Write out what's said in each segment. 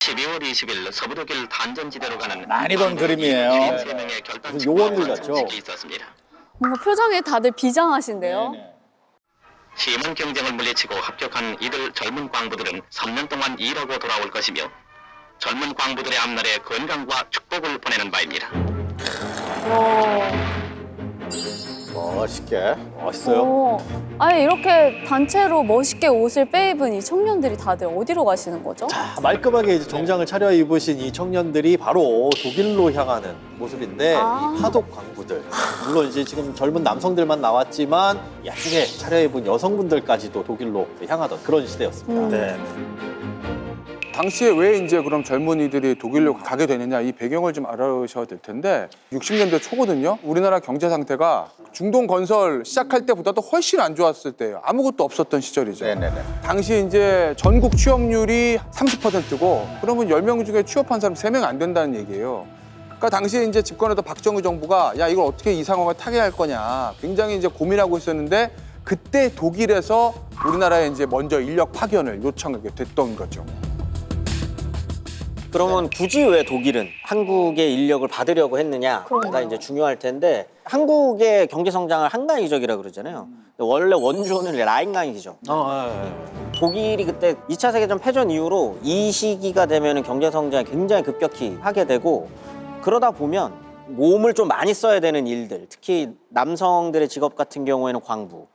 12월 20일 서부독일 단전지대로 가는 많이 본 그림이에요. 53명의 결단 무슨 요원들 같죠? 있었습니다. 뭔가 표정이 다들 비장하신데요. 심한 경쟁을 물리치고 합격한 이들 젊은 광부들은 3년 동안 일하고 돌아올 것이며 젊은 광부들의 앞날에 건강과 축복을 보내는 바입니다. 멋있게. 멋있어요. 아니 이렇게 단체로 멋있게 옷을 빼입은 이 청년들이 다들 어디로 가시는 거죠? 말끔하게 이제 정장을 차려입으신 이 청년들이 바로 독일로 향하는 모습인데 아. 이 파독 광부들. 물론 이제 지금 젊은 남성들만 나왔지만 야하게 차려입은 여성분들까지도 독일로 향하던 그런 시대였습니다. 네. 당시에 왜 이제 그럼 젊은이들이 독일로 가게 되느냐 이 배경을 좀 알아셔야 될 텐데 60년대 초거든요. 우리나라 경제 상태가 중동 건설 시작할 때보다도 훨씬 안 좋았을 때예요. 아무것도 없었던 시절이죠. 네네네. 당시 이제 전국 취업률이 30%고 그러면 10명 중에 취업한 사람 3명 안 된다는 얘기예요. 그러니까 당시에 이제 집권하던 박정희 정부가 야 이걸 어떻게 이 상황을 타개할 거냐 굉장히 이제 고민하고 있었는데 그때 독일에서 우리나라에 이제 먼저 인력 파견을 요청하게 됐던 거죠. 그러면 굳이 왜 독일은 한국의 인력을 받으려고 했느냐가 이제 중요할 텐데 한국의 경제 성장을 한강 이적이라 그러잖아요. 원래 원조는 라인강이죠. 독일이 그때 2차 세계대전 패전 이후로 이 시기가 되면 경제 성장이 굉장히 급격히 하게 되고 그러다 보면 몸을 좀 많이 써야 되는 일들, 특히 남성들의 직업 같은 경우에는 광부,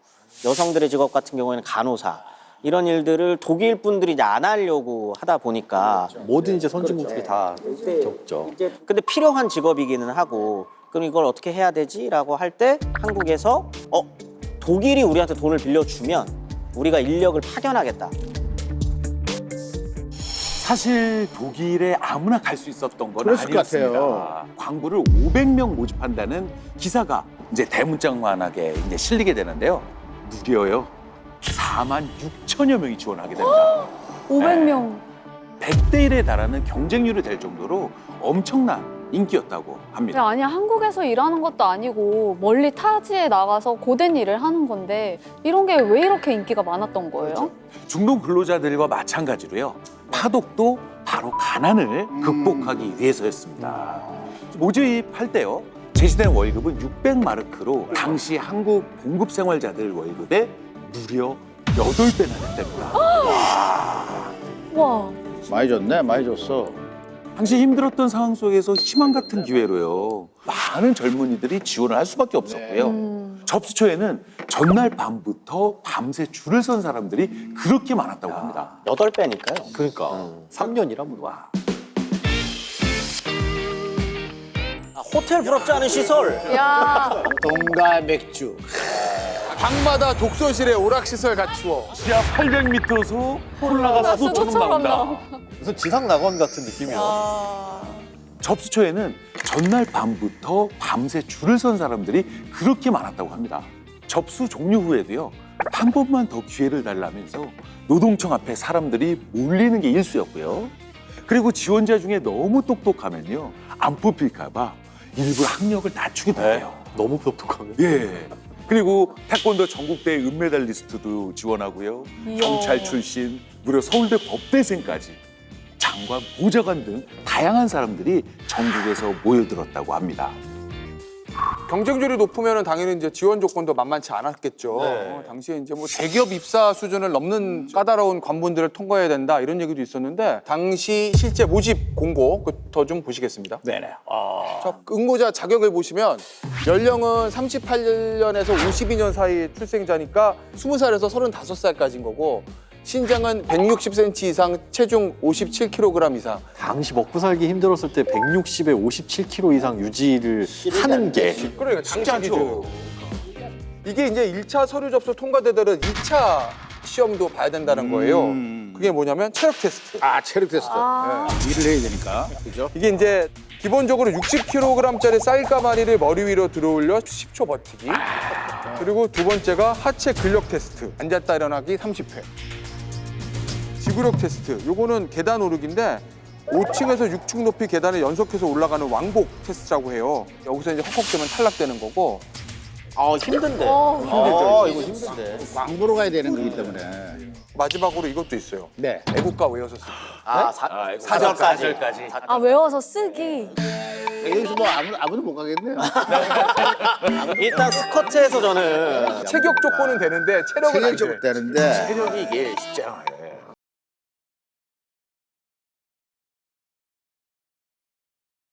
여성들의 직업 같은 경우에는 간호사 이런 일들을 독일 분들이 이제 안 하려고 하다 보니까 모든 이제 선진국들이 다 겪죠. 근데 필요한 직업이기는 하고 그럼 이걸 어떻게 해야 되지라고 할 때 한국에서 독일이 우리한테 돈을 빌려주면 우리가 인력을 파견하겠다. 사실 독일에 아무나 갈 수 있었던 건 그랬을 것 아니었습니다. 같아요. 광부를 500명 모집한다는 기사가 이제 대문짝만하게 이제 실리게 되는데요. 무려요 4만 6천여 명이 지원하게 됩니다. 500명. 100대 1에 달하는 경쟁률이 될 정도로 엄청난 인기였다고 합니다. 아니 한국에서 일하는 것도 아니고 멀리 타지에 나가서 고된 일을 하는 건데 이런 게 왜 이렇게 인기가 많았던 거예요? 중동 근로자들과 마찬가지로요. 파독도 바로 가난을 극복하기 위해서였습니다. 모집할 때요. 제시된 월급은 600마르크로 당시 한국 공급 생활자들 월급의 무려 8배나 됐답니다. 와. 많이 줬네, 많이 줬어. 당시 힘들었던 상황 속에서 희망 같은 기회로요. 많은 젊은이들이 지원을 할 수밖에 없었고요. 접수처에는 전날 밤부터 밤새 줄을 선 사람들이 그렇게 많았다고 합니다. 8배니까요. 그러니까 3년이라면 와. 호텔 부럽지 않은 시설. 야. 동가 맥주. 방마다 독서실에 오락시설 갖추어. 지하 800m에서 콜라가 수도처럼 나온다. 무슨 지상 낙원 같은 느낌이야. 접수처에는 전날 밤부터 밤새 줄을 선 사람들이 그렇게 많았다고 합니다. 접수 종료 후에도요. 한 번만 더 기회를 달라면서 노동청 앞에 사람들이 몰리는 게 일수였고요. 그리고 지원자 중에 너무 똑똑하면요. 안 뽑힐까 봐 일부 학력을 낮추기도 해요. 너무 똑똑하네. 예. 그리고 태권도 전국대회 은메달리스트도 지원하고요. 이야. 경찰 출신, 무려 서울대 법대생까지 장관, 보좌관 등 다양한 사람들이 전국에서 모여들었다고 합니다. 경쟁률이 높으면 당연히 이제 지원 조건도 만만치 않았겠죠. 네. 당시에 이제 뭐 대기업 입사 수준을 넘는 까다로운 관문들을 통과해야 된다 이런 얘기도 있었는데 당시 실제 모집 공고부터 좀 보시겠습니다. 네네. 자, 응모자 자격을 보시면 연령은 38년에서 52년 사이 출생자니까 20살에서 35살까지인 거고 신장은 160cm 이상, 체중 57kg 이상. 당시 먹고 살기 힘들었을 때 160에 57kg 이상 유지를 하는 게 그러니까 당시 기준. 이게 이제 1차 서류 접수 통과되더라도 2차 시험도 봐야 된다는 거예요. 그게 뭐냐면 체력 테스트. 체력 테스트. 일을 해야 되니까. 그죠? 이게 이제 기본적으로 60kg짜리 쌀가마니를 머리 위로 들어올려 10초 버티기. 그리고 두 번째가 하체 근력 테스트. 앉았다 일어나기 30회. 지구력 테스트. 요거는 계단 오르기인데 5층에서 6층 높이 계단을 연속해서 올라가는 왕복 테스트라고 해요. 여기서 이제 헉헉대면 탈락되는 거고 힘든데. 이거 힘든데. 광고로 가야 되는 거기 때문에. 마지막으로 이것도 있어요. 네. 애국가 외워서 쓰기. 사절까지. 아, 외워서 쓰기. 여기서 뭐 아무도 못 가겠네요. 일단 스쿼트에서 저는 체격 조건은 되는데 체력은 안 돼. 체력적 되는데 체력이 이게 쉽지 않아요.